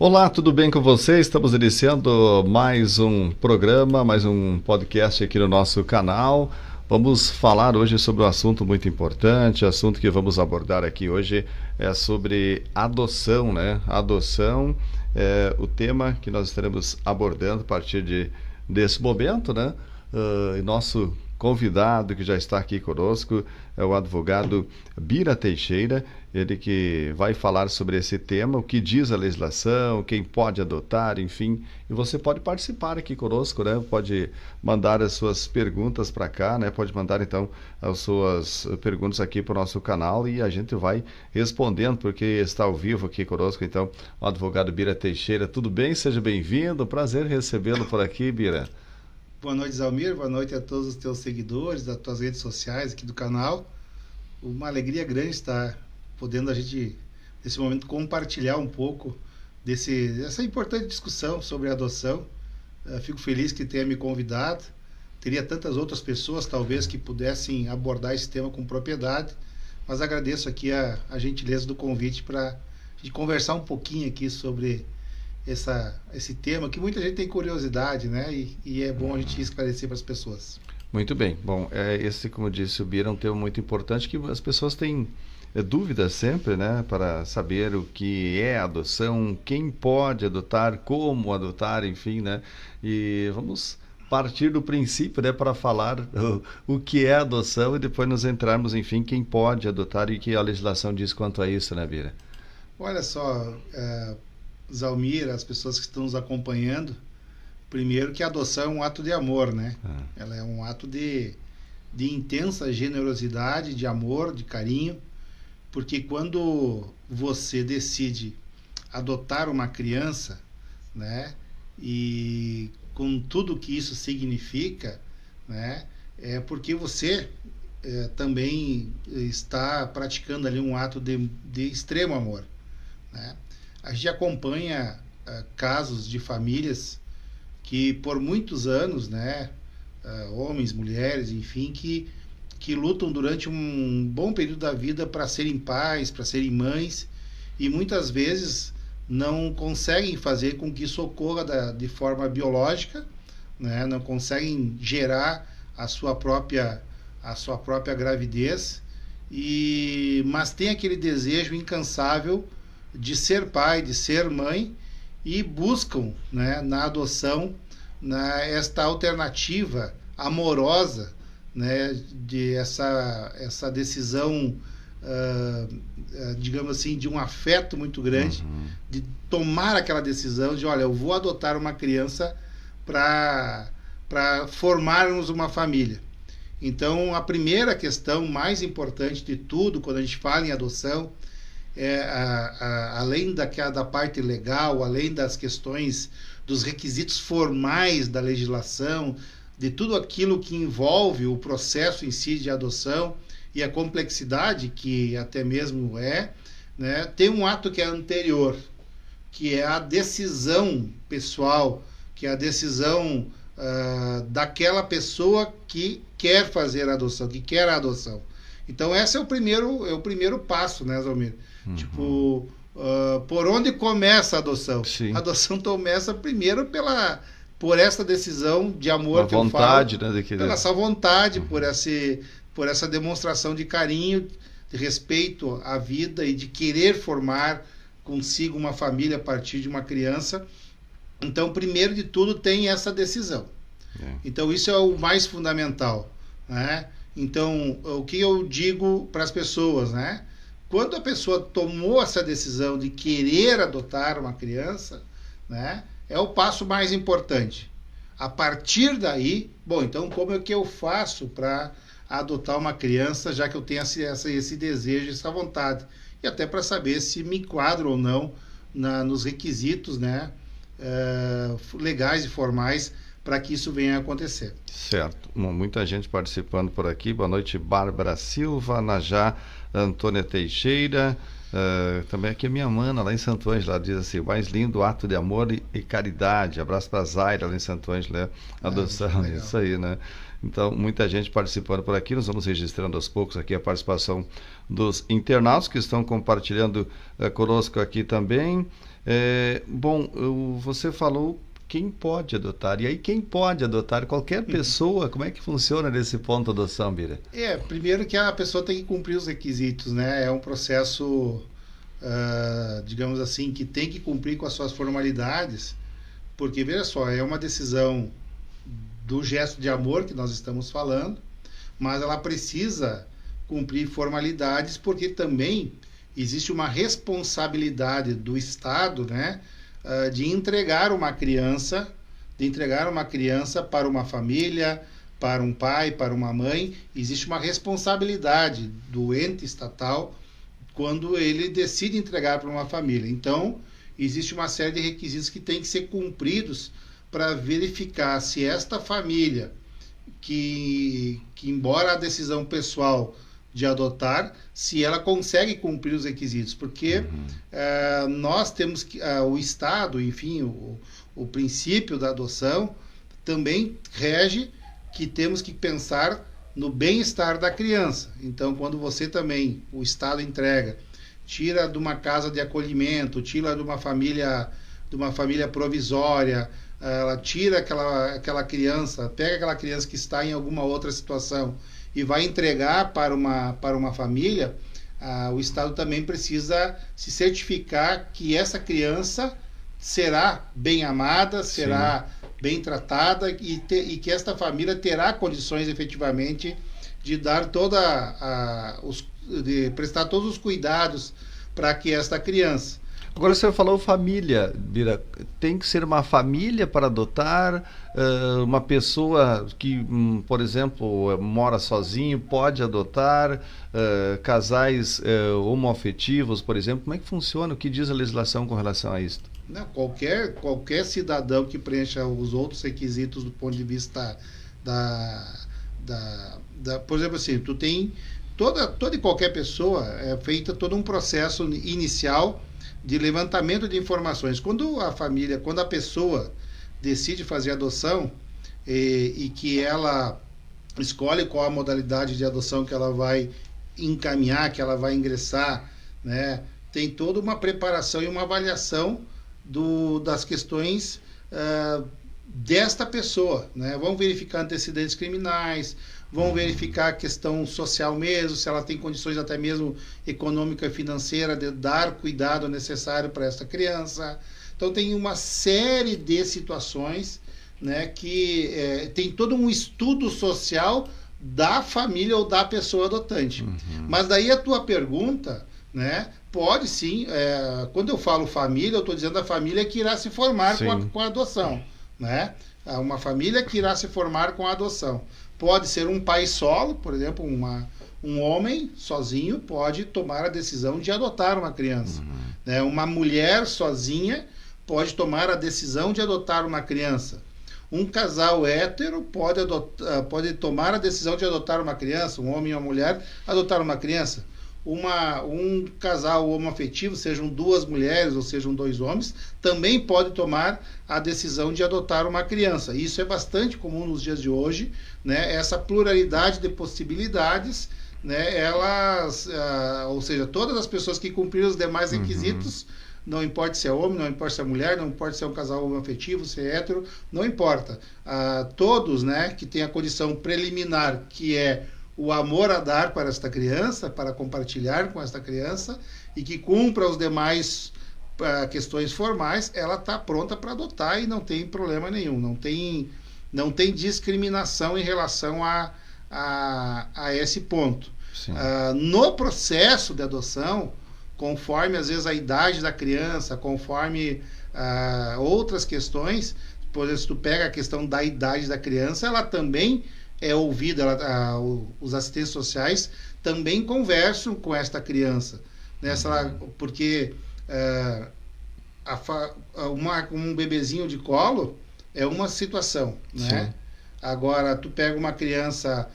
Olá, tudo bem com você? Estamos iniciando mais um programa, mais um podcast aqui no nosso canal. Vamos falar hoje sobre um assunto muito importante. O assunto que vamos abordar aqui hoje é sobre adoção, né? Adoção é o tema que nós estaremos abordando a partir desse momento, né? Nosso convidado que já está aqui conosco é o advogado Bira Teixeira, ele que vai falar sobre esse tema, o que diz a legislação, quem pode adotar, enfim. E você pode participar aqui conosco, né? Pode mandar as suas perguntas para cá, né? Pode mandar então as suas perguntas aqui para o nosso canal e a gente vai respondendo, porque está ao vivo aqui conosco, então, o advogado Bira Teixeira. Tudo bem? Seja bem-vindo, prazer recebê-lo por aqui, Bira. Boa noite, Zalmir. Boa noite a todos os teus seguidores, das tuas redes sociais aqui do canal. Uma alegria grande estar podendo a gente, nesse momento, compartilhar um pouco dessa importante discussão sobre a adoção. Fico feliz que tenha me convidado. Teria tantas outras pessoas, talvez, que pudessem abordar esse tema com propriedade, mas agradeço aqui a gentileza do convite para a gente conversar um pouquinho aqui sobre esse tema, que muita gente tem curiosidade, né? E é bom a gente esclarecer para as pessoas. Muito bem. Bom, esse, como disse o Bira, é um tema muito importante que as pessoas têm dúvidas sempre, né? Para saber o que é adoção, quem pode adotar, como adotar, enfim, né? E vamos partir do princípio, né? Para falar o que é adoção e depois nos entrarmos, enfim, quem pode adotar e o que a legislação diz quanto a isso, né, Bira? Olha só, Zalmir, as pessoas que estão nos acompanhando, primeiro que a adoção é um ato de amor, né? Ela é um ato de intensa generosidade, de amor, de carinho, porque quando você decide adotar uma criança, né? E com tudo que isso significa, né? É porque você também está praticando ali um ato de extremo amor, né? A gente acompanha casos de famílias que por muitos anos, né, homens, mulheres, enfim, que lutam durante um bom período da vida para serem pais, para serem mães, e muitas vezes não conseguem fazer com que isso ocorra de forma biológica, né, não conseguem gerar a sua própria gravidez, mas tem aquele desejo incansável de ser pai, de ser mãe, e buscam, né, na adoção, esta alternativa amorosa, né, de essa decisão, digamos assim, de um afeto muito grande, de tomar aquela decisão de, olha, eu vou adotar uma criança para formarmos uma família. Então, a primeira questão mais importante de tudo, quando a gente fala em adoção, além da parte legal, além das questões dos requisitos formais da legislação, de tudo aquilo que envolve o processo em si de adoção e a complexidade que até mesmo né, tem um ato que é anterior, que é a decisão pessoal, que é a decisão daquela pessoa que quer fazer a adoção, que quer a adoção. Então, esse é o primeiro passo, né, Zalmir? Tipo, por onde começa a adoção? Sim. A adoção começa primeiro por essa decisão de amor que vontade, eu falo, né, pela essa vontade, por essa demonstração de carinho, de respeito à vida e de querer formar consigo uma família a partir de uma criança. Então, primeiro de tudo, tem essa decisão. Então, isso é o mais fundamental, né? Então, o que eu digo para as pessoas, né? Quando a pessoa tomou essa decisão de querer adotar uma criança, né, é o passo mais importante. A partir daí, bom, então como é que eu faço para adotar uma criança, já que eu tenho esse desejo, essa vontade? E até para saber se me enquadro ou não nos requisitos, né, legais e formais para que isso venha a acontecer. Certo. Muita gente participando por aqui. Boa noite, Bárbara Silva, Najá, Antônia Teixeira. Também aqui a minha mana lá em Santo Ângelo, ela diz assim: mais lindo ato de amor e caridade. Abraço para a Zaira lá em Santo Ângelo, né? Adoção, isso aí, né? Então, muita gente participando por aqui. Nós vamos registrando aos poucos aqui a participação dos internautas que estão compartilhando conosco aqui também. Você falou quem pode adotar. E aí, quem pode adotar? Qualquer pessoa. Como é que funciona nesse ponto a adoção, Bira? Primeiro que a pessoa tem que cumprir os requisitos, né? É um processo, digamos assim, que tem que cumprir com as suas formalidades, porque, veja só, é uma decisão do gesto de amor que nós estamos falando, mas ela precisa cumprir formalidades, porque também existe uma responsabilidade do Estado, né? De entregar uma criança para uma família, para um pai, para uma mãe. Existe uma responsabilidade do ente estatal quando ele decide entregar para uma família. Então, existe uma série de requisitos que têm que ser cumpridos para verificar se esta família, que embora a decisão pessoal de adotar, se ela consegue cumprir os requisitos, porque nós temos que, o Estado, enfim, o princípio da adoção também rege que temos que pensar no bem-estar da criança. Então, quando você também, o Estado entrega, tira de uma casa de acolhimento, tira de uma família provisória, ela tira aquela criança, pega aquela criança que está em alguma outra situação e vai entregar para uma família, o Estado também precisa se certificar que essa criança será bem amada, será bem tratada e que esta família terá condições efetivamente de dar de prestar todos os cuidados para que esta criança. Agora, você falou família, Bira. Tem que ser uma família para adotar? Uma pessoa que, por exemplo, mora sozinho pode adotar? Casais homoafetivos, por exemplo? Como é que funciona? O que diz a legislação com relação a isso? Não, qualquer cidadão que preencha os outros requisitos do ponto de vista por exemplo assim, tu tem toda e qualquer pessoa, é feita todo um processo inicial de levantamento de informações. Quando a pessoa decide fazer adoção e que ela escolhe qual a modalidade de adoção que ela vai encaminhar, que ela vai ingressar, né, tem toda uma preparação e uma avaliação das questões desta pessoa, né? Vão verificar antecedentes criminais, vão verificar a questão social mesmo, se ela tem condições até mesmo econômica e financeira de dar cuidado necessário para essa criança. Então tem uma série de situações, né, que tem todo um estudo social da família ou da pessoa adotante. Mas daí a tua pergunta, né, pode sim, quando eu falo família, eu estou dizendo a família que irá se formar com a adoção, né? Uma família que irá se formar com a adoção. Pode ser um pai solo, por exemplo, um homem sozinho pode tomar a decisão de adotar uma criança. Né? Uma mulher sozinha pode tomar a decisão de adotar uma criança. Um casal hétero pode tomar a decisão de adotar uma criança, um homem e uma mulher adotar uma criança. Um casal homoafetivo, sejam duas mulheres ou sejam dois homens, também pode tomar a decisão de adotar uma criança. Isso é bastante comum nos dias de hoje, né? Essa pluralidade de possibilidades né, elas, ou seja, todas as pessoas que cumpriram os demais requisitos, não importa se é homem, não importa se é mulher, não importa se é um casal homoafetivo, se é hétero, não importa. Todos, né, que têm a condição preliminar, que é o amor a dar para esta criança, para compartilhar com esta criança, e que cumpra os demais questões formais, ela está pronta para adotar e não tem problema nenhum, não tem discriminação em relação a esse ponto. No processo de adoção, conforme às vezes a idade da criança, conforme outras questões, por exemplo, se tu pega a questão da idade da criança, ela também é ouvida, os assistentes sociais também conversam com esta criança, né? Porque um bebezinho de colo é uma situação, né? Sim. Agora, tu pega uma criança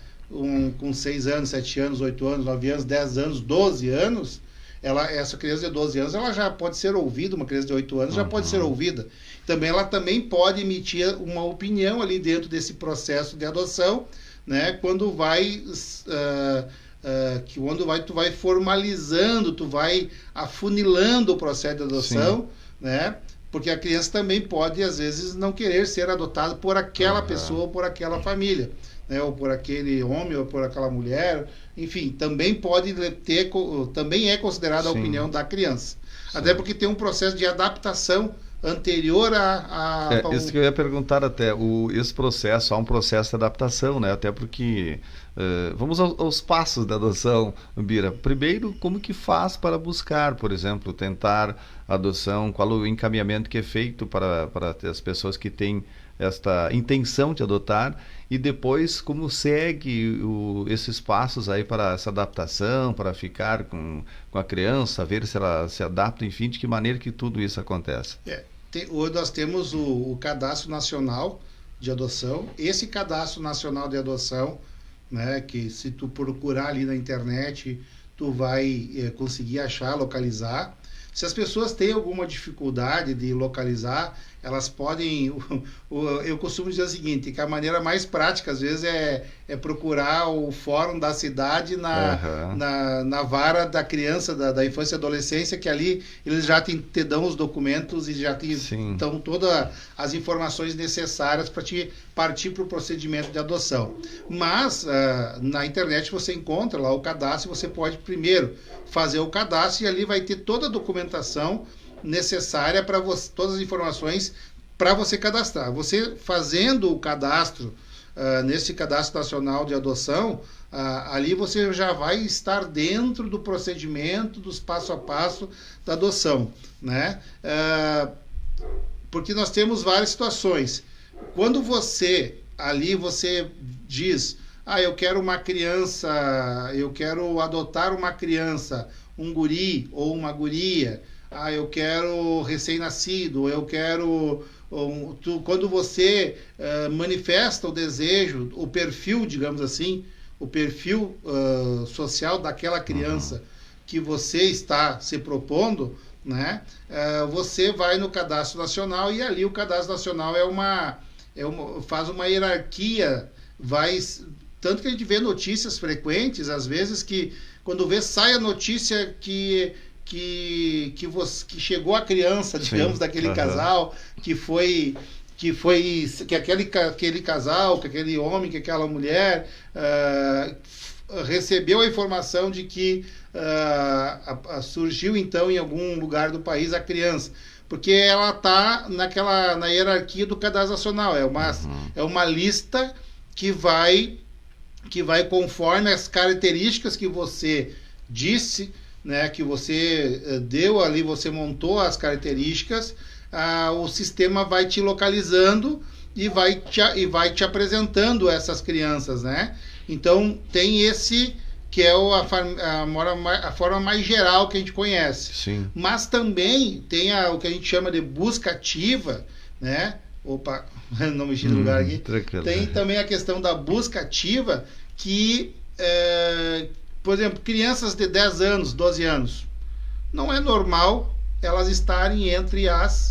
com 6 anos, 7 anos, 8 anos, 9 anos, 10 anos, 12 anos, essa criança de 12 anos ela já pode ser ouvida, uma criança de 8 anos já pode ser ouvida. Ela também pode emitir uma opinião ali dentro desse processo de adoção, né? Quando tu vai formalizando, tu vai afunilando o processo de adoção, sim, né? Porque a criança também pode, às vezes, não querer ser adotada por aquela pessoa ou por aquela família, né? Ou por aquele homem ou por aquela mulher, enfim, também pode ter, também é considerada a opinião da criança. Sim. Até porque tem um processo de adaptação anterior isso que eu ia perguntar até, esse processo, há um processo de adaptação, né? Até porque, vamos aos passos da adoção, Bira. Primeiro, como que faz para buscar, por exemplo, tentar adoção, qual o encaminhamento que é feito para as pessoas que têm esta intenção de adotar, e depois como segue esses passos aí para essa adaptação, para ficar com a criança, ver se ela se adapta, enfim, de que maneira que tudo isso acontece. Hoje nós temos o Cadastro Nacional de Adoção. Esse Cadastro Nacional de Adoção, né, que se tu procurar ali na internet, tu vai conseguir achar, localizar. Se as pessoas têm alguma dificuldade de localizar, elas podem... Eu costumo dizer o seguinte, que a maneira mais prática, às vezes, é procurar o fórum da cidade na vara da criança, da infância e adolescência, que ali eles já te dão os documentos e já te dão todas as informações necessárias para te partir para o procedimento de adoção. Mas, na internet você encontra lá o cadastro, você pode primeiro fazer o cadastro e ali vai ter toda a documentação necessária para você, todas as informações para você cadastrar. Você fazendo o cadastro, nesse Cadastro Nacional de Adoção, ali você já vai estar dentro do procedimento, dos passo a passo da adoção, né? Porque nós temos várias situações. Quando você diz, eu quero uma criança, eu quero adotar uma criança, um guri ou uma guria, eu quero recém-nascido, eu quero... Quando você manifesta o desejo, o perfil, digamos assim, o perfil social daquela criança que você está se propondo, né? Você vai no Cadastro Nacional e ali o Cadastro Nacional faz uma hierarquia, tanto que a gente vê notícias frequentes, às vezes, que quando sai a notícia que chegou a criança, digamos, daquele casal, que aquele casal, que aquele homem, que aquela mulher recebeu a informação de que surgiu então em algum lugar do país a criança, porque ela está na hierarquia do Cadastro Nacional, é uma lista que vai conforme as características que você disse, né, que você deu ali, você montou as características, o sistema vai te localizando e vai te apresentando essas crianças, né? Então tem esse que é a forma mais geral que a gente conhece. Sim. Mas também tem o que a gente chama de busca ativa, né? Opa, não mexi no lugar aqui. Tranquilo. Tem também a questão da busca ativa que... por exemplo, crianças de 10 anos, 12 anos, não é normal elas estarem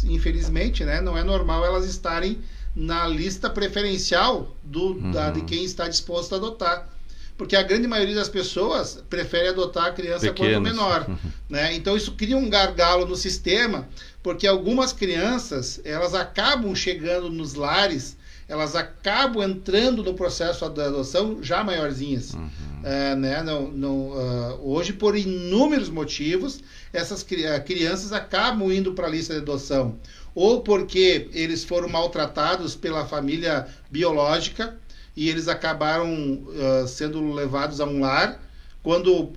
infelizmente, né, não é normal elas estarem na lista preferencial de quem está disposto a adotar. porque a grande maioria das pessoas prefere adotar a criança quando menor, né? Então isso cria um gargalo no sistema, porque algumas crianças, elas acabam chegando nos lares, elas acabam entrando no processo da adoção já maiorzinhas. Né? Hoje, por inúmeros motivos, essas crianças acabam indo para a lista de adoção. Ou porque eles foram maltratados pela família biológica e eles acabaram sendo levados a um lar, quando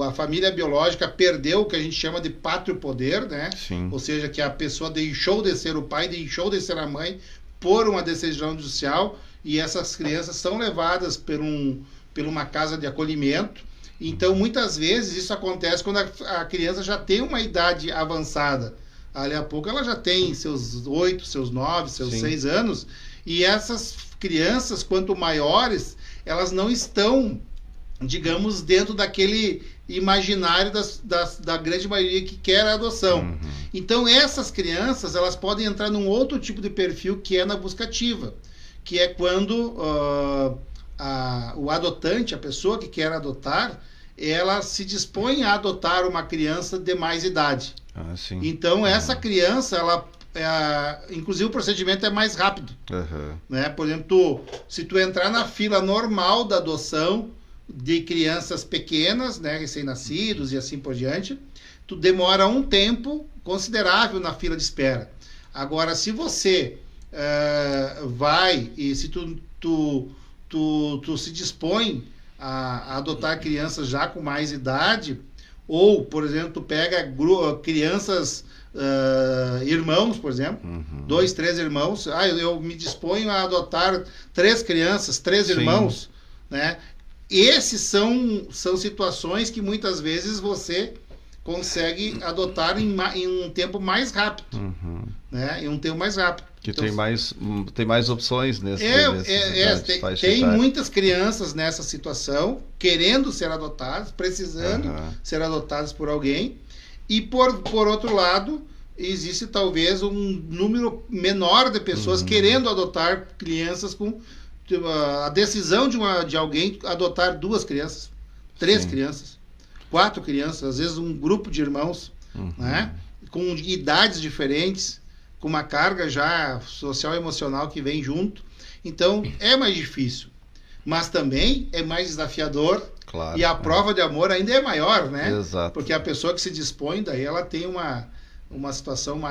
a família biológica perdeu o que a gente chama de pátrio poder, né? Sim. Ou seja, que a pessoa deixou de ser o pai, deixou de ser a mãe por uma decisão judicial, e essas crianças são levadas por uma casa de acolhimento. Então, muitas vezes, isso acontece quando a criança já tem uma idade avançada. Ali a pouco ela já tem seus 8, seus 9, seus 6 anos, e essas crianças, quanto maiores, elas não estão, digamos, dentro daquele imaginário da grande maioria que quer a adoção. Então, essas crianças, elas podem entrar num outro tipo de perfil, que é na busca ativa, que é quando o adotante, a pessoa que quer adotar, ela se dispõe a adotar uma criança de mais idade. Então, essa criança, inclusive o procedimento é mais rápido. Né? Por exemplo, se tu entrar na fila normal da adoção de crianças pequenas, né, recém-nascidos e assim por diante, tu demora um tempo considerável na fila de espera. Agora, se você vai e se tu se dispõe a adotar crianças já com mais idade, ou, por exemplo, tu pega crianças, irmãos, por exemplo, 2, 3 irmãos, eu me disponho a adotar 3 crianças, 3 irmãos, né? Esses são situações que muitas vezes você consegue adotar em um tempo mais rápido, né? Em um tempo mais rápido. Que então, tem mais opções tem muitas crianças nessa situação, querendo ser adotadas, precisando ser adotadas por alguém, e por outro lado, existe talvez um número menor de pessoas querendo adotar crianças, com a decisão de alguém adotar 2 crianças, 3 crianças, 4 crianças, às vezes um grupo de irmãos, né, com idades diferentes, com uma carga já social e emocional que vem junto. Então, é mais difícil, mas também é mais desafiador, e a prova de amor ainda é maior, né? Exato. Porque a pessoa que se dispõe, daí ela tem uma situação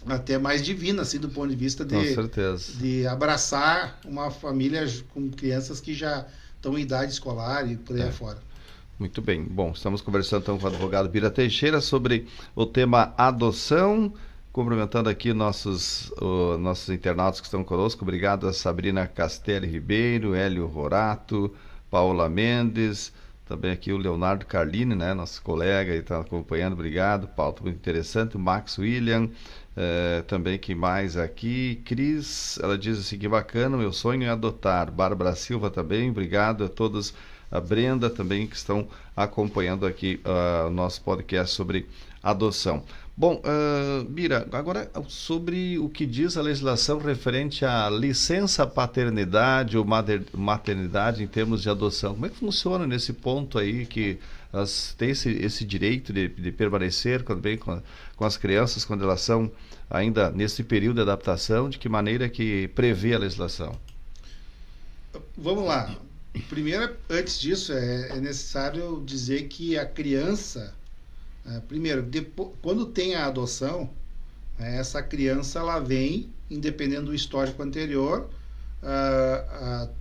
até mais divina, assim, do ponto de vista de abraçar uma família com crianças que já estão em idade escolar e por aí afora. Muito bem. Bom, estamos conversando então com o advogado Bira Teixeira sobre o tema adoção, cumprimentando aqui nossos internautas que estão conosco. Obrigado a Sabrina Castelli Ribeiro, Hélio Rorato, Paula Mendes, também aqui o Leonardo Carlini, né, nosso colega, e está acompanhando. Obrigado, pauta muito interessante. O Max William, também quem mais aqui? Cris, ela diz assim, que bacana, meu sonho é adotar. Bárbara Silva também, obrigado a todos. A Brenda também, que estão acompanhando aqui o nosso podcast sobre adoção. Bom, Bira, agora sobre o que diz a legislação referente à licença paternidade ou maternidade em termos de adoção. Como é que funciona nesse ponto aí, que elas têm esse direito de permanecer também com as crianças quando elas são ainda nesse período de adaptação? De que maneira que prevê a legislação? Vamos lá. Primeiro, antes disso, é necessário dizer que a criança, primeiro, quando tem a adoção, essa criança ela vem, independente do histórico anterior,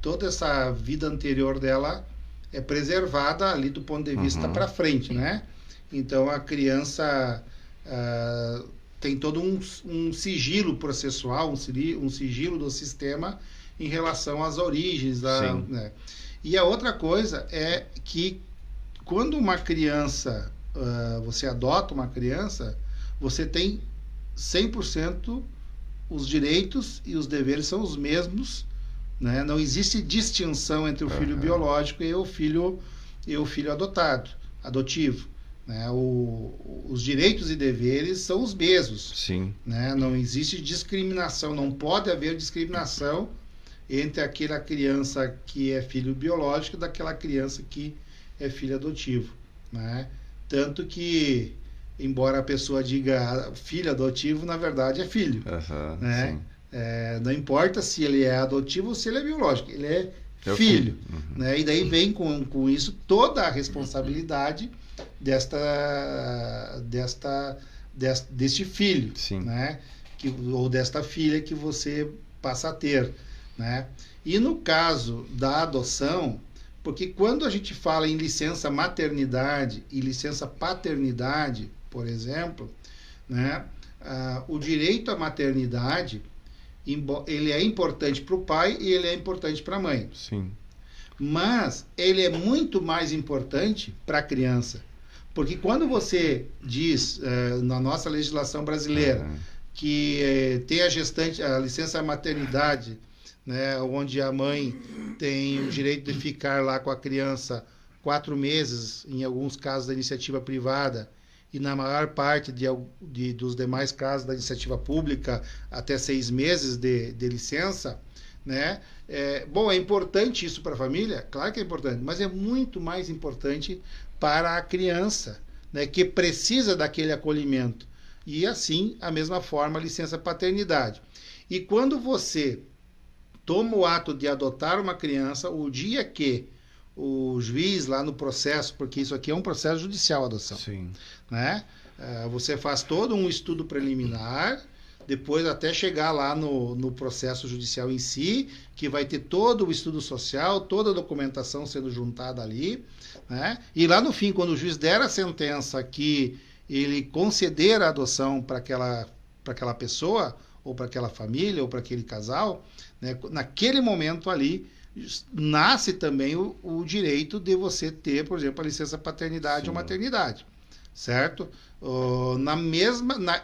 toda essa vida anterior dela é preservada ali do ponto de vista para frente, né? Então a criança tem todo um sigilo processual, um sigilo do sistema em relação às origens né? E a outra coisa é que quando uma criança, você adota uma criança, você tem 100% os direitos e os deveres são os mesmos, né? Não existe distinção entre o filho biológico e o filho adotivo, né? Os direitos e deveres são os mesmos. Sim. Né? Não existe discriminação, não pode haver discriminação entre aquela criança que é filho biológico daquela criança que é filho adotivo, né? Tanto que, embora a pessoa diga filho adotivo, na verdade é filho, né? Não importa se ele é adotivo ou se ele é biológico, ele é filho. Né? E daí vem com isso toda a responsabilidade deste filho, né? Ou desta filha que você passa a ter, né? E no caso da adoção, porque quando a gente fala em licença maternidade e licença paternidade, por exemplo, né? O direito à maternidade, ele é importante para o pai e ele é importante para a mãe. Sim. Mas ele é muito mais importante para a criança. Porque quando você diz, na nossa legislação brasileira, que tem a licença maternidade, né, onde a mãe tem o direito de ficar lá com a criança 4 meses, em alguns casos da iniciativa privada, e na maior parte dos demais casos da iniciativa pública, até 6 meses de licença, né? É importante isso para a família? Claro que é importante, mas é muito mais importante para a criança, né, que precisa daquele acolhimento. E assim, a mesma forma, a licença paternidade. E quando você toma o ato de adotar uma criança, o dia que o juiz lá no processo, porque isso aqui é um processo judicial, a adoção, né? Você faz todo um estudo preliminar, depois até chegar lá no processo judicial em si, que vai ter todo o estudo social, toda a documentação sendo juntada ali, né? E lá no fim, quando o juiz der a sentença que ele conceder a adoção para aquela pessoa, ou para aquela família, ou para aquele casal, né? Naquele momento ali, nasce também o direito de você ter, por exemplo, a licença paternidade ou maternidade, certo?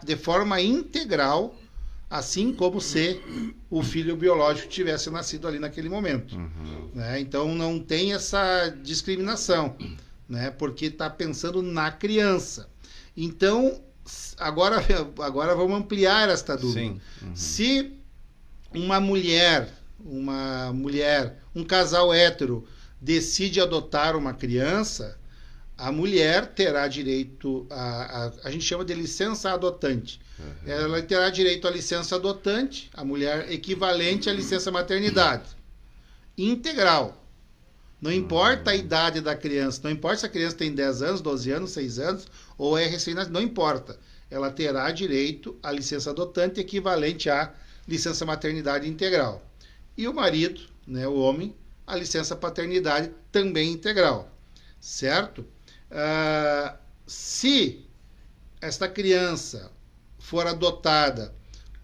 De forma integral, assim como se o filho biológico tivesse nascido ali naquele momento. Né? Então não tem essa discriminação, né? Porque está pensando na criança. Então, agora vamos ampliar esta dúvida. Se uma mulher, um casal hétero decide adotar uma criança, a mulher terá direito a gente chama de licença adotante. Ela terá direito à licença adotante, a mulher equivalente à licença maternidade. Integral. Não importa a idade da criança, não importa se a criança tem 10 anos, 12 anos, 6 anos, ou é recém-nascida, não importa. Ela terá direito à licença adotante equivalente à licença maternidade integral. E o marido, né, o homem, a licença paternidade também integral. Certo? Se esta criança for adotada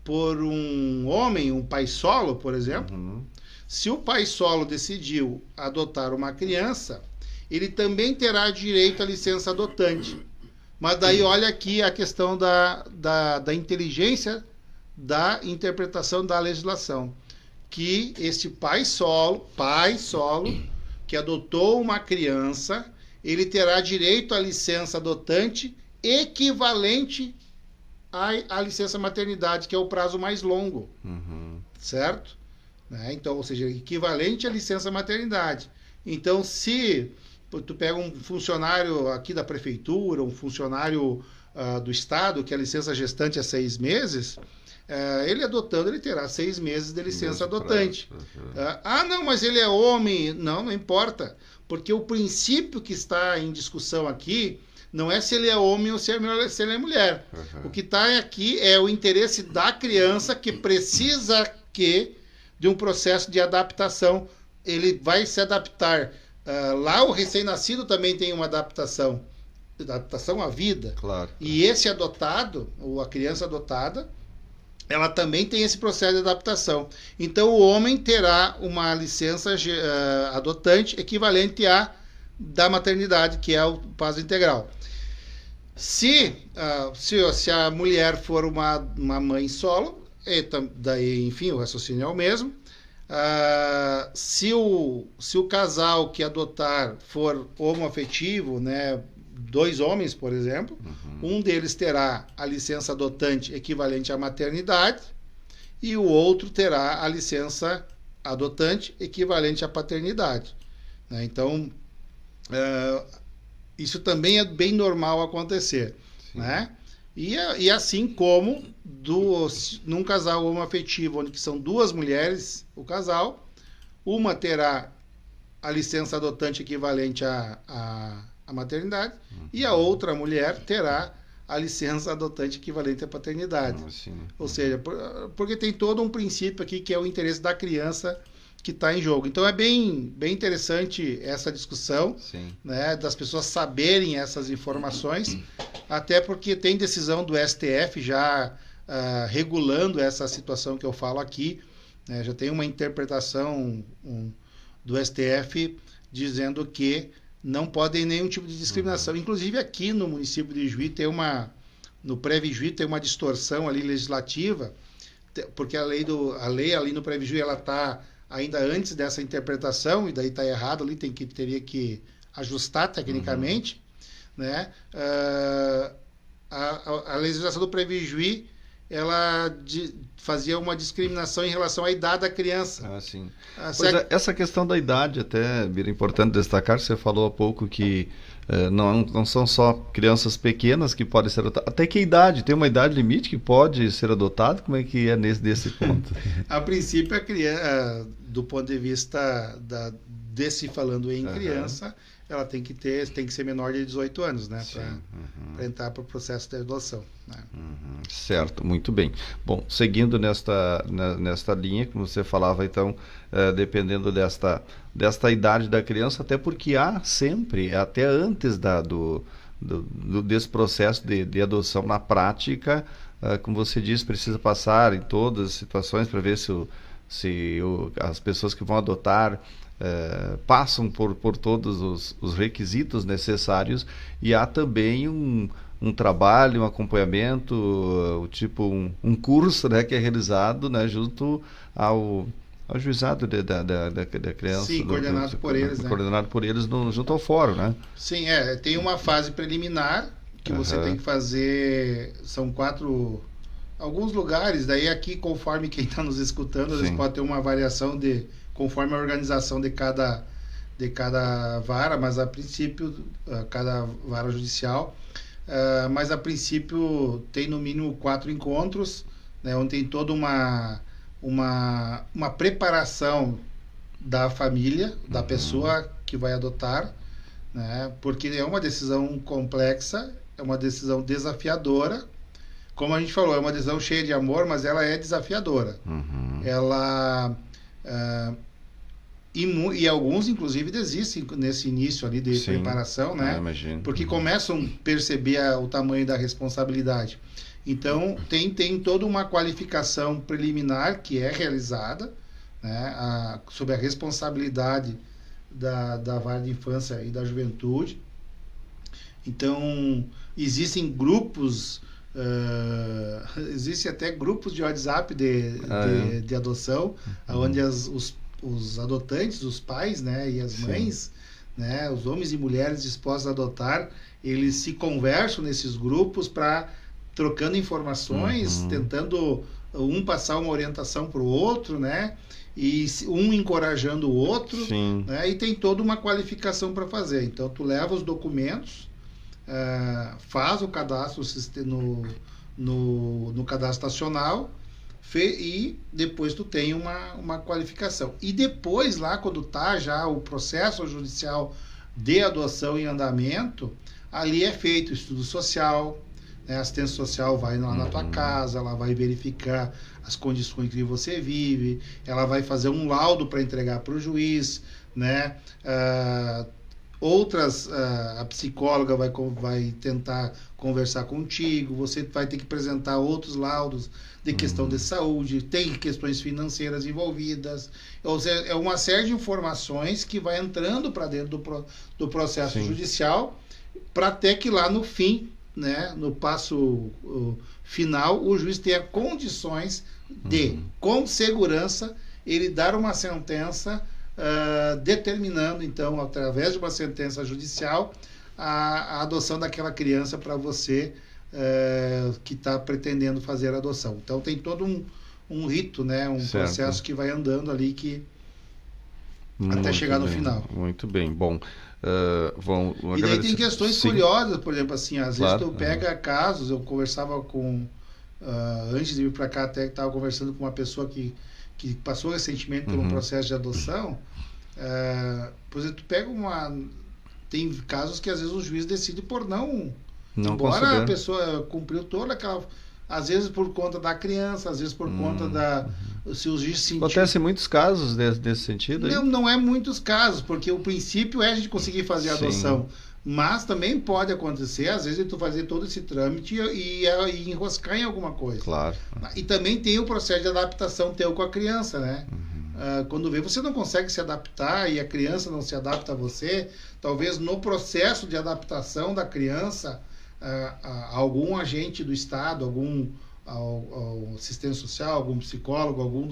por um homem, um pai solo, por exemplo, se o pai solo decidiu adotar uma criança, ele também terá direito à licença adotante. Mas daí olha aqui a questão da inteligência da interpretação da legislação. Que este pai solo, que adotou uma criança, ele terá direito à licença adotante equivalente à licença maternidade, que é o prazo mais longo. Certo? Né? Então, ou seja, equivalente à licença maternidade. Então, se tu pega um funcionário aqui da prefeitura, um funcionário do estado, que a licença gestante é 6 meses, ele adotando, ele terá 6 meses de licença adotante. Não, mas ele é homem. Não importa. Porque o princípio que está em discussão aqui não é se ele é homem ou se ele é mulher. O que está aqui é o interesse da criança que precisa de um processo de adaptação. Ele vai se adaptar. Lá o recém-nascido também tem uma adaptação à vida. Claro. E esse adotado, ou a criança adotada, ela também tem esse processo de adaptação. Então, o homem terá uma licença adotante equivalente à da maternidade, que é o prazo integral. Se a mulher for uma mãe solo, daí, enfim, o raciocínio é o mesmo. Se o casal que adotar for homoafetivo, né, 2 homens, por exemplo, um deles terá a licença adotante equivalente à maternidade e o outro terá a licença adotante equivalente à paternidade, né? Então, isso também é bem normal acontecer, né? E assim como num casal homoafetivo, onde são duas mulheres, o casal, uma terá a licença adotante equivalente à maternidade, e a outra mulher terá a licença adotante equivalente à paternidade. Ou seja, porque tem todo um princípio aqui que é o interesse da criança que está em jogo. Então é bem interessante essa discussão, né, das pessoas saberem essas informações, até porque tem decisão do STF já regulando essa situação que eu falo aqui, né, já tem uma interpretação do STF dizendo que não pode nenhum tipo de discriminação. Inclusive aqui no município de Juí no Pré-Vijuí tem uma distorção ali legislativa, porque a lei ali no Pré-Vijuí ela está ainda antes dessa interpretação, e daí está errado ali, teria que ajustar tecnicamente, né? A legislação do Pré-Vijuí, ela fazia uma discriminação em relação à idade da criança. Sim. Essa questão da idade até é importante destacar, você falou há pouco que não são só crianças pequenas que podem ser adotadas. Até que idade? Tem uma idade limite que pode ser adotado? Como é que é nesse ponto? A princípio, a criança, do ponto de vista falando em criança, ela tem que ser menor de 18 anos, né? Para entrar para o processo de adoção, né? Certo, muito bem. Bom, seguindo nesta linha, como você falava, então, dependendo desta idade da criança, até porque há sempre, até antes desse processo de adoção na prática, como você disse, precisa passar em todas as situações para ver se as pessoas que vão adotar passam por todos os requisitos necessários, e há também um trabalho, um acompanhamento, um curso, né, que é realizado, né, junto ao juizado da criança. Sim, coordenado por eles, né? Coordenado por eles junto ao fórum, né? Sim, tem uma fase preliminar que você tem que fazer, são 4... Alguns lugares, daí aqui, conforme quem está nos escutando, eles podem ter uma variação conforme a organização de cada vara, mas a princípio, cada vara judicial, mas a princípio tem no mínimo 4 encontros, né, onde tem toda uma preparação da família, da pessoa que vai adotar, né, porque é uma decisão complexa, é uma decisão desafiadora. Como a gente falou, é uma decisão cheia de amor, mas ela é desafiadora. Ela... E alguns, inclusive, desistem nesse início ali de preparação, né? Imagino. Porque começam a perceber o tamanho da responsabilidade. Então, tem toda uma qualificação preliminar que é realizada, né, sob a responsabilidade da vara de infância e da juventude. Então, existem grupos... existem até grupos de WhatsApp de adoção, onde os adotantes, os pais, né, e as mães, né, os homens e mulheres dispostos a adotar, eles se conversam nesses grupos trocando informações, tentando passar uma orientação para o outro, né, e um encorajando o outro, né, e tem toda uma qualificação para fazer. Então, tu leva os documentos, faz o cadastro no cadastro nacional, e depois tu tem uma qualificação. E depois, lá quando tá já o processo judicial de adoção em andamento, ali é feito estudo social, né? A assistência social vai lá na tua casa, ela vai verificar as condições que você vive, ela vai fazer um laudo para entregar para o juiz, né? A psicóloga vai tentar conversar contigo, você vai ter que apresentar outros laudos de questão de saúde, tem questões financeiras envolvidas, ou seja, é uma série de informações que vai entrando para dentro do processo judicial, para até que lá no fim, né, no passo final, o juiz tenha condições de, com segurança, ele dar uma sentença determinando, então, através de uma sentença judicial, a adoção daquela criança para você que está pretendendo fazer a adoção. Então, tem todo um rito, né, processo que vai andando ali, que até chegar no bem, final. Muito bem. Bom, e daí tem questões curiosas, por exemplo, assim, às vezes tu pega casos, eu conversava com, antes de vir para cá, até que estava conversando com uma pessoa que passou recentemente por um processo de adoção, por exemplo, tu pega tem casos que às vezes o juiz decide por não embora considero. A pessoa cumpriu toda aquela... Às vezes por conta da criança, às vezes por conta da... Se o juiz sentir... Acontece muitos casos nesse sentido? Não é muitos casos, porque o princípio é a gente conseguir fazer a adoção. Mas também pode acontecer, às vezes, tu fazer todo esse trâmite e enroscar em alguma coisa. Claro. E também tem o processo de adaptação teu com a criança, né? Quando você não consegue se adaptar e a criança não se adapta a você, talvez no processo de adaptação da criança, algum agente do Estado, algum assistente social, algum psicólogo, algum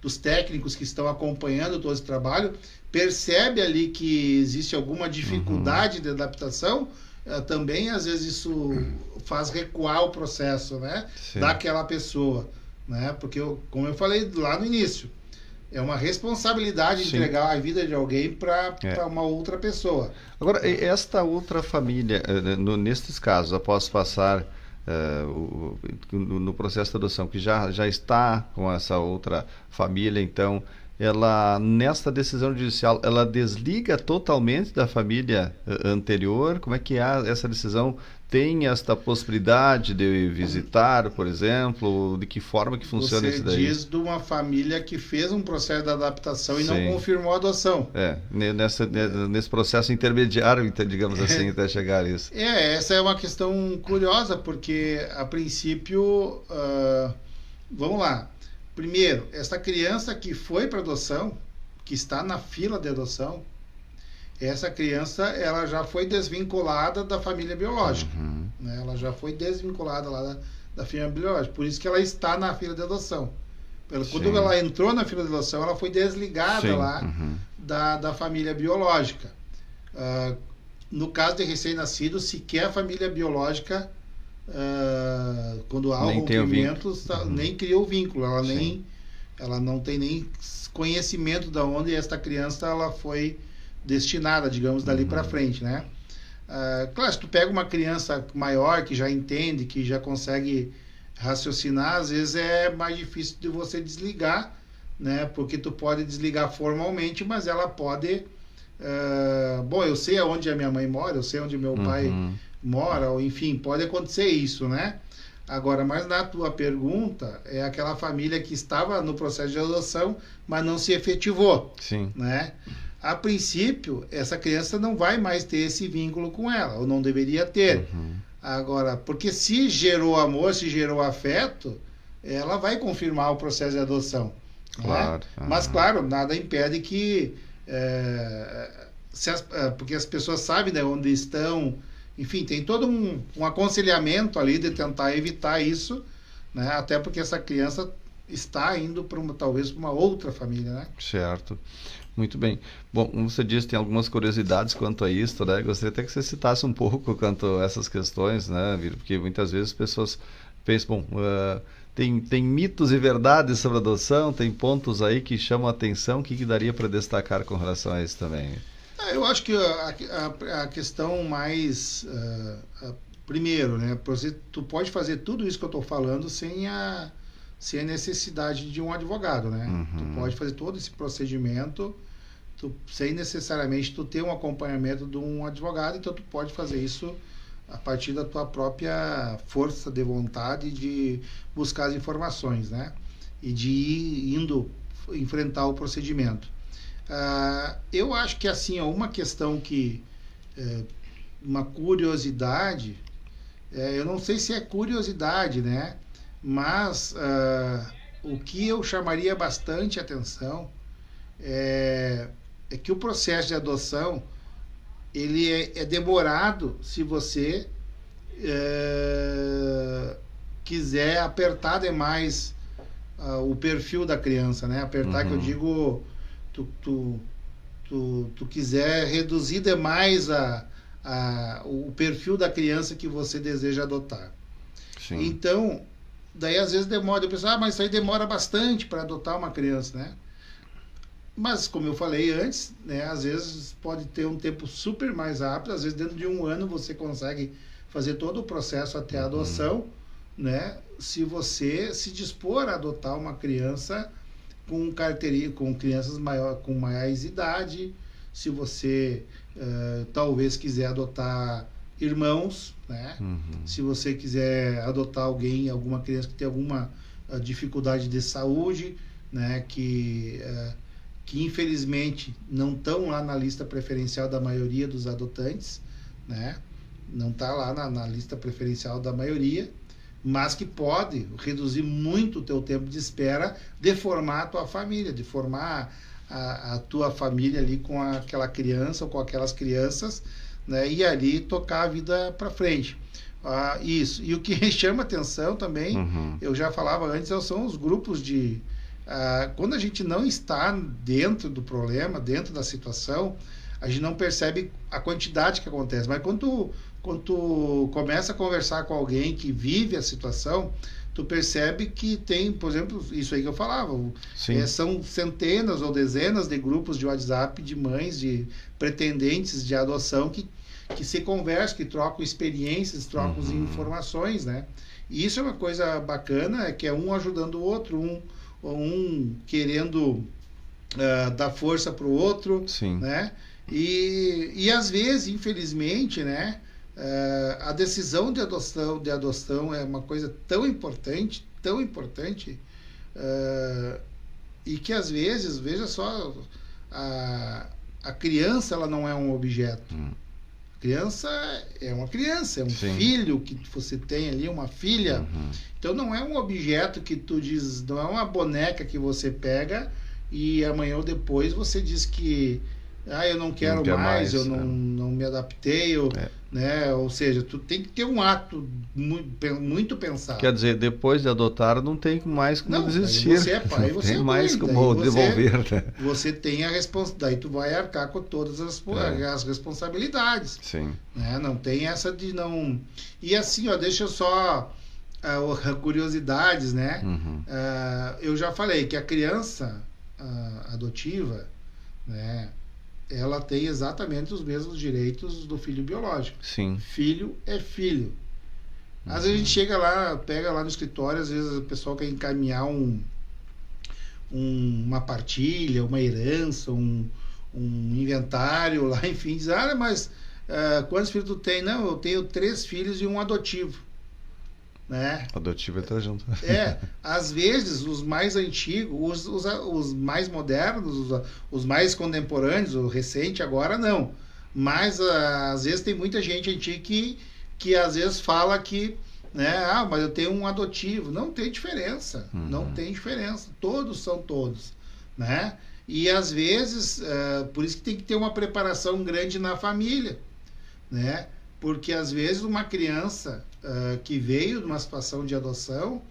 dos técnicos que estão acompanhando todo esse trabalho, percebe ali que existe alguma dificuldade de adaptação, também às vezes isso faz recuar o processo, né, daquela pessoa, né, porque como eu falei lá no início, é uma responsabilidade entregar a vida de alguém para uma outra pessoa. Agora, esta outra família, nestes casos, após passar no processo de adoção, que já está com essa outra família, então, ela, nesta decisão judicial, ela desliga totalmente da família anterior? Como é que essa decisão tem esta possibilidade de visitar, por exemplo? De que forma que funciona isso daí? Você diz de uma família que fez um processo de adaptação e não confirmou a adoção. Nesse processo intermediário, digamos assim, até chegar a isso. Essa é uma questão curiosa, porque, a princípio, vamos lá. Primeiro, essa criança que foi para adoção, que está na fila de adoção, essa criança ela já foi desvinculada da família biológica. Né? Ela já foi desvinculada lá da família biológica. Por isso que ela está na fila de adoção. Quando ela entrou na fila de adoção, ela foi desligada lá da família biológica. No caso de recém-nascido, sequer a família biológica, quando há rompimentos, nem criou vínculo. Ela não tem nem conhecimento de onde esta criança ela foi destinada, digamos, dali para frente, né? Claro, se tu pega uma criança maior que já entende, que já consegue raciocinar, às vezes é mais difícil de você desligar, né? Porque tu pode desligar formalmente, mas ela pode... bom, eu sei aonde a minha mãe mora, eu sei onde meu pai mora, ou enfim, pode acontecer isso, né? Agora, mas na tua pergunta, é aquela família que estava no processo de adoção, mas não se efetivou, né? A princípio, essa criança não vai mais ter esse vínculo com ela, ou não deveria ter. Agora, porque se gerou amor, se gerou afeto, ela vai confirmar o processo de adoção. Claro. Né? Mas, claro, nada impede que... porque as pessoas sabem de onde estão, enfim, tem todo um aconselhamento ali de tentar evitar isso, né? Até porque essa criança está indo talvez para uma outra família, né? Certo. Muito bem. Bom, como você disse, tem algumas curiosidades quanto a isso, né? Gostaria até que você citasse um pouco quanto a essas questões, né, Viro? Porque muitas vezes as pessoas pensam, tem mitos e verdades sobre a adoção, tem pontos aí que chamam a atenção, o que daria para destacar com relação a isso também? Eu acho que a questão mais... primeiro, né? Tu pode fazer tudo isso que eu estou falando sem a necessidade de um advogado, né? Tu pode fazer todo esse procedimento sem necessariamente tu ter um acompanhamento de um advogado, então tu pode fazer isso a partir da tua própria força de vontade de buscar as informações, né? E de ir indo enfrentar o procedimento. Eu acho que assim, uma questão que uma curiosidade, eu não sei se é curiosidade, né? Mas o que eu chamaria bastante atenção é que o processo de adoção ele é demorado se você quiser apertar demais o perfil da criança, né? Apertar, que eu digo, tu quiser reduzir demais o perfil da criança que você deseja adotar. Sim. Então, daí às vezes demora, eu penso, mas isso aí demora bastante para adotar uma criança, né? Mas, como eu falei antes, né, às vezes pode ter um tempo super mais rápido, às vezes dentro de um ano você consegue fazer todo o processo até a adoção, né, se você se dispor a adotar uma criança com crianças com mais idade, se você talvez quiser adotar irmãos, né, se você quiser adotar alguma criança que tem alguma dificuldade de saúde, né, que infelizmente não estão lá na lista preferencial da maioria dos adotantes, né? Não está lá na lista preferencial da maioria, mas que pode reduzir muito o teu tempo de espera de formar a tua família, de formar a tua família ali com aquela criança ou com aquelas crianças, né? E ali tocar a vida para frente. Isso. E o que chama atenção também, eu já falava antes, são os grupos de... quando a gente não está dentro do problema, dentro da situação, a gente não percebe a quantidade que acontece. Mas quando tu começa a conversar com alguém que vive a situação, tu percebe que tem, por exemplo, isso aí que eu falava, são centenas ou dezenas de grupos de WhatsApp de mães, de pretendentes de adoção que se conversam, que trocam experiências, trocam informações, né? E isso é uma coisa bacana, que é um ajudando o outro, um querendo dar força para o outro, né? E às vezes, infelizmente, né, a decisão de adoção é uma coisa tão importante, e que às vezes, veja só, a criança ela não é um objeto. A criança é uma criança, é um filho que você tem ali, uma filha. Então não é um objeto que tu diz, não é uma boneca que você pega e amanhã ou depois você diz que eu não quero mais, eu não me adaptei, né? Ou seja, tu tem que ter um ato muito pensado. Quer dizer, depois de adotar não tem mais como desistir. Você é pai, você tem mais como devolver, né? Você tem a responsabilidade, daí tu vai arcar com todas as responsabilidades. Sim. Né? Não tem essa de não... E assim, deixa eu só... curiosidades, né? Eu já falei que a criança adotiva, né, ela tem exatamente os mesmos direitos do filho biológico. Sim. Filho é filho. Às vezes a gente chega lá, pega lá no escritório, às vezes o pessoal quer encaminhar uma partilha, uma herança, um inventário lá, enfim, diz, mas quantos filhos tu tem? Não, eu tenho 3 filhos e um adotivo. Né? Adotivo tá junto. Às vezes os mais antigos, os mais modernos, os mais contemporâneos, o recente agora não. Mas às vezes tem muita gente antiga que às vezes fala que, né, mas eu tenho um adotivo. Não tem diferença. Não tem diferença. Todos são todos. Né? E às vezes, por isso que tem que ter uma preparação grande na família. Né? Porque às vezes uma criança que veio de uma situação de adoção,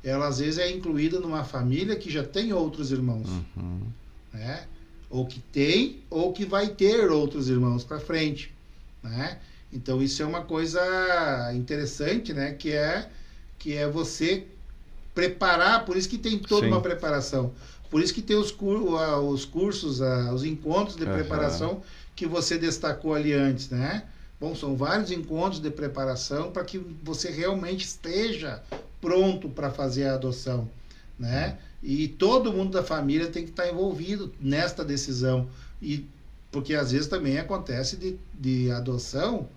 ela às vezes é incluída numa família que já tem outros irmãos, né? Ou que tem, ou que vai ter outros irmãos para frente, né? Então isso é uma coisa interessante, né? Que é você preparar, por isso que tem toda uma preparação, por isso que tem os cursos, os encontros de preparação que você destacou ali antes, né? Bom, são vários encontros de preparação para que você realmente esteja pronto para fazer a adoção, né? E todo mundo da família tem que estar envolvido nesta decisão. Porque às vezes também acontece de adoção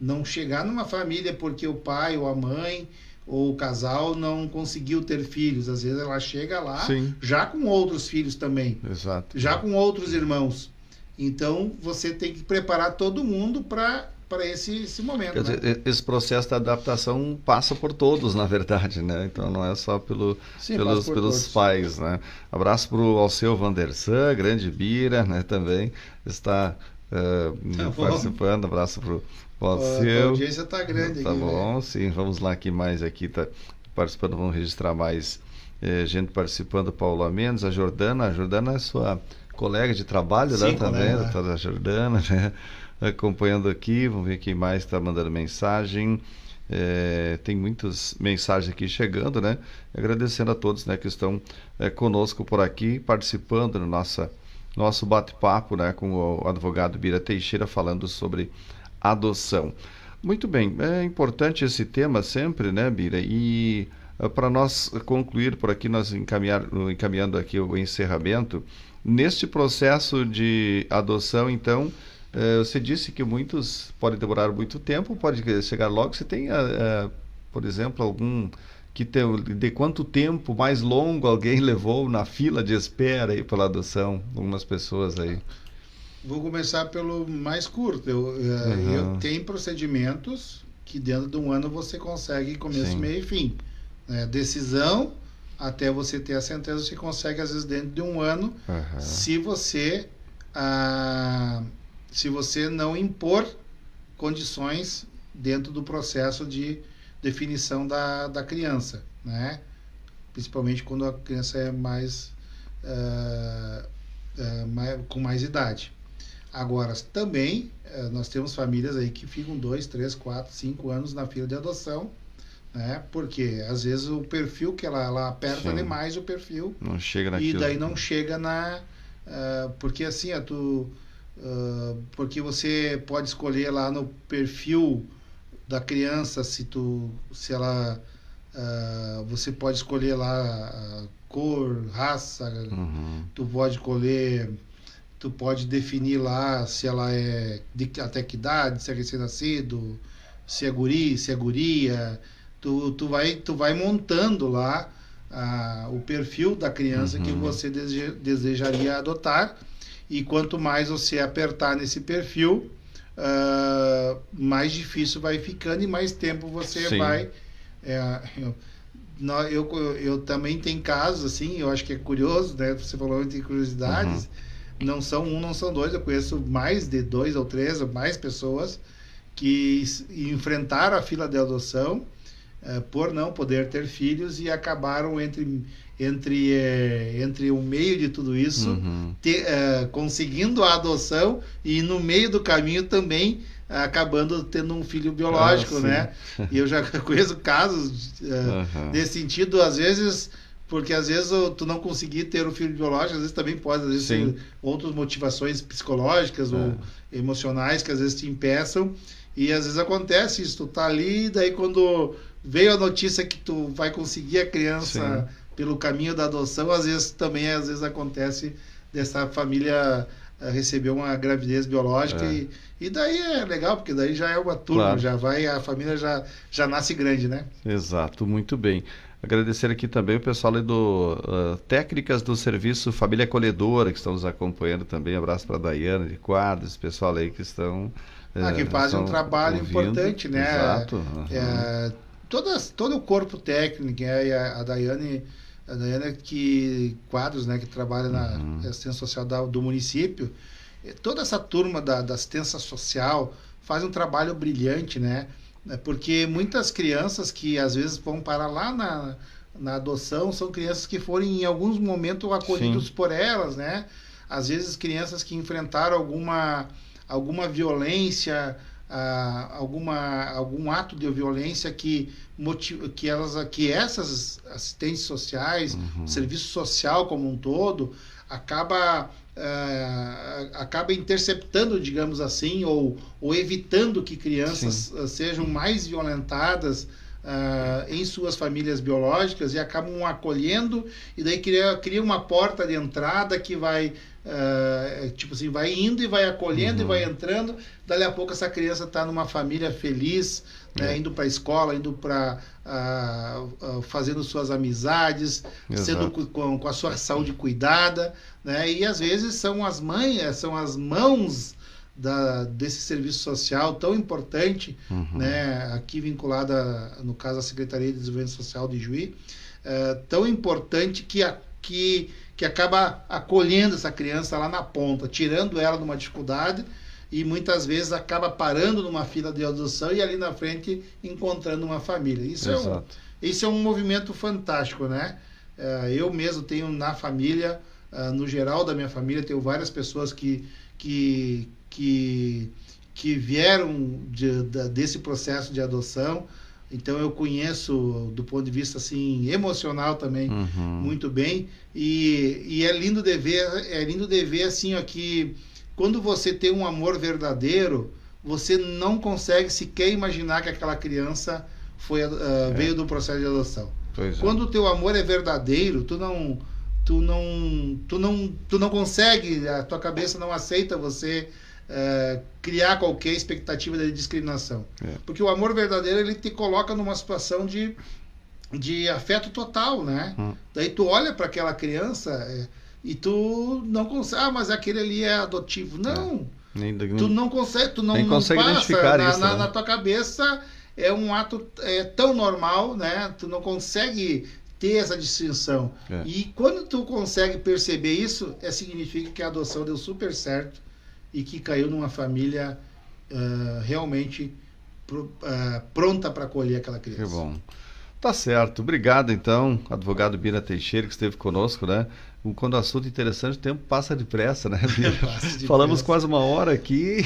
não chegar numa família porque o pai ou a mãe ou o casal não conseguiu ter filhos. Às vezes ela chega lá já com outros filhos também. Exato. Já com outros irmãos. Então você tem que preparar todo mundo para esse momento. Quer dizer, esse processo de adaptação passa por todos, na verdade, né? Então não é só pelos pais, né? Abraço para o Alceu Vandersan, grande Bira, né? Também está participando. Abraço para o Alceu. A audiência está grande aqui. Tá bom, sim. Vamos lá, que mais aqui está participando. Vamos registrar mais gente participando. Paula Mendes, a Jordana é sua colega de trabalho, né? Também, a Jordana, né? Acompanhando aqui, vamos ver quem mais está mandando mensagem. Tem muitas mensagens aqui chegando, né? Agradecendo a todos, né, que estão conosco por aqui, participando da nossa nosso bate-papo, né, com o advogado Bira Teixeira falando sobre adoção. Muito bem, é importante esse tema sempre, né, Bira? E para nós concluir por aqui, nós encaminhando aqui o encerramento, neste processo de adoção, então, você disse que muitos podem demorar muito tempo, pode chegar logo. Você tem, por exemplo, algum de quanto tempo mais longo alguém levou na fila de espera aí pela adoção? Algumas pessoas aí. Vou começar pelo mais curto. Eu tenho procedimentos que dentro de um ano você consegue começo, Sim. meio e fim. Decisão, até você ter a sentença, você consegue às vezes dentro de um ano, se você não impor condições dentro do processo de definição da criança, né? Principalmente quando a criança é com mais idade. Agora, também, nós temos famílias aí que ficam 2, 3, 4, 5 anos na fila de adoção, né? Porque às vezes o perfil que ela aperta Sim. demais o perfil, não chega naquilo. E daí não chega porque assim, porque você pode escolher lá no perfil da criança, você pode escolher lá a cor, raça, tu pode definir lá se ela é até que idade, se é recém-nascido, se é guri, se é guria. Tu vai montando lá o perfil da criança que você desejaria adotar, e quanto mais você apertar nesse perfil, mais difícil vai ficando e mais tempo você Sim. vai... Eu também tenho casos assim, eu acho que é curioso, né? Você falou de curiosidades, não são não são dois, eu conheço mais de 2 ou 3 ou mais pessoas que enfrentaram a fila de adoção por não poder ter filhos e acabaram entre o meio de tudo isso, conseguindo a adoção, e no meio do caminho também acabando tendo um filho biológico, né? E eu já conheço casos nesse sentido, às vezes, porque às vezes tu não conseguir ter um filho biológico, às vezes também pode, às vezes ter outras motivações psicológicas ou emocionais que às vezes te impeçam, e às vezes acontece isso, tu tá ali, daí quando veio a notícia que tu vai conseguir a criança pelo caminho da adoção, às vezes acontece dessa família receber uma gravidez biológica, e daí é legal, porque daí já é uma turma, a família já nasce grande, né? Exato, muito bem. Agradecer aqui também o pessoal aí do técnicas do serviço Família Acolhedora, que estão nos acompanhando também. Abraço para a Daiane de Quadros, esse pessoal aí que estão... que fazem um trabalho importante, né? Exato. Todo o corpo técnico, a Daiane que Quadros, né, que trabalha na assistência social do município, toda essa turma da assistência social faz um trabalho brilhante, né? Porque muitas crianças que às vezes vão parar lá na adoção são crianças que foram em alguns momentos acolhidos por elas, né? Às vezes crianças que enfrentaram alguma violência, algum ato de violência que essas assistentes sociais, o serviço social como um todo, acaba interceptando, digamos assim, ou evitando que crianças sejam mais violentadas em suas famílias biológicas, e acabam acolhendo, e daí cria uma porta de entrada que vai vai indo e vai acolhendo e vai entrando. Dali a pouco essa criança está numa família feliz, né, indo para a escola, indo para fazendo suas amizades, sendo com a sua saúde cuidada, né? E às vezes são as mãos desse serviço social tão importante, né, aqui vinculada, no caso, à Secretaria de Desenvolvimento Social de Juí, tão importante que acaba acolhendo essa criança lá na ponta, tirando ela de uma dificuldade, e muitas vezes acaba parando numa fila de adoção e ali na frente encontrando uma família. Isso é um movimento fantástico, né? Eu mesmo tenho na família, no geral da minha família, tenho várias pessoas que vieram desse processo de adoção, Então eu conheço do ponto de vista assim emocional também muito bem, e é lindo de ver assim, ó, que quando você tem um amor verdadeiro, você não consegue sequer imaginar que aquela criança veio do processo de adoção. Quando o teu amor é verdadeiro, tu não consegue, a tua cabeça não aceita você criar qualquer expectativa de discriminação. Porque o amor verdadeiro, ele te coloca numa situação de afeto total, né? Daí tu olha para aquela criança e tu não consegue, mas aquele ali é adotivo. Não, tu não consegue, nem consegue identificar isso, né? Na tua cabeça é um ato tão normal, né? Tu não consegue ter essa distinção. E quando tu consegue perceber isso, significa que a adoção deu super certo e que caiu numa família realmente pronta para acolher aquela criança. Que bom. Tá certo. Obrigado, então, advogado Bira Teixeira, que esteve conosco, né? Quando o assunto é interessante, o tempo passa depressa, né, Bira? Falamos quase uma hora aqui.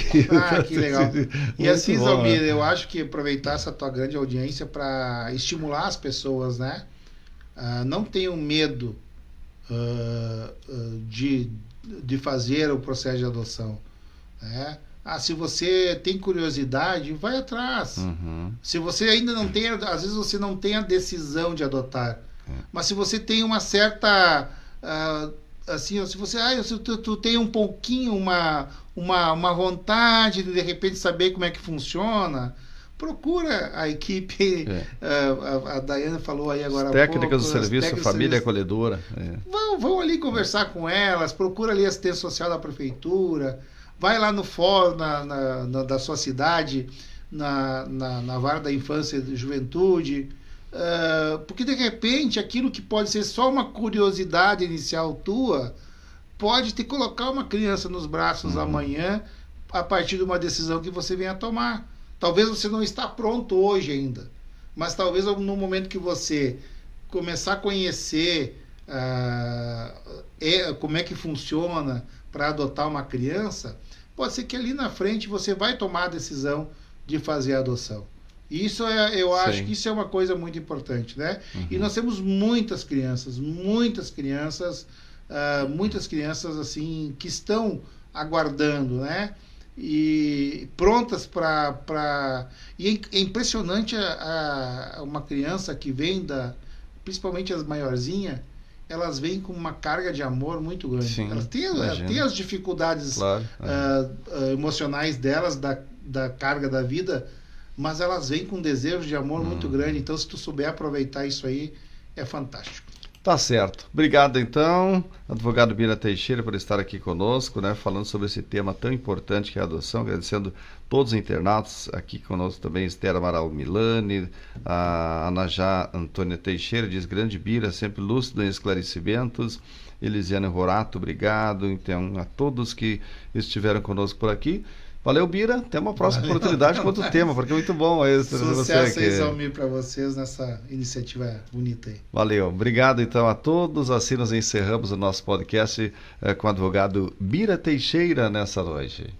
Que legal. E assim, Zalmir, eu acho que aproveitar essa tua grande audiência para estimular as pessoas, né? Não tenham medo de fazer o processo de adoção, né? Se você tem curiosidade, vai atrás. Se você ainda não tem, às vezes você não tem a decisão de adotar, mas se você tem uma certa assim, se você tu tem um pouquinho uma vontade de repente saber como é que funciona, procura a equipe. A Daiane falou aí agora. Técnicas do serviço, família acolhedora. Vão ali conversar com elas, procura ali a assistência social da prefeitura, vai lá no fórum da sua cidade, na vara da infância e juventude, porque de repente aquilo que pode ser só uma curiosidade inicial tua pode te colocar uma criança nos braços amanhã, a partir de uma decisão que você venha a tomar. Talvez você não está pronto hoje ainda, mas talvez no momento que você começar a conhecer como é que funciona para adotar uma criança, pode ser que ali na frente você vai tomar a decisão de fazer a adoção. E isso eu acho que isso é uma coisa muito importante, né? E nós temos muitas crianças assim que estão aguardando, né? E prontas para e é impressionante uma criança que vem principalmente as maiorzinhas, elas vêm com uma carga de amor muito grande. Sim, elas têm as dificuldades emocionais delas, da carga da vida, mas elas vêm com um desejo de amor muito grande. Então, se tu souber aproveitar isso aí, é fantástico. Tá certo. Obrigado, então, advogado Bira Teixeira, por estar aqui conosco, né, falando sobre esse tema tão importante que é a adoção, agradecendo todos os internatos, aqui conosco também Esther Amaral Milani, a Anajá Antônia Teixeira, diz grande Bira, sempre lúcido em esclarecimentos. Elisiane Rorato, obrigado. Então, a todos que estiveram conosco por aqui. Valeu, Bira. Até uma próxima oportunidade com outro tema, porque é muito bom esse. Sucesso aí, Zalmir, para vocês nessa iniciativa bonita aí. Valeu. Obrigado, então, a todos. Assim nós encerramos o nosso podcast com o advogado Bira Teixeira nessa noite.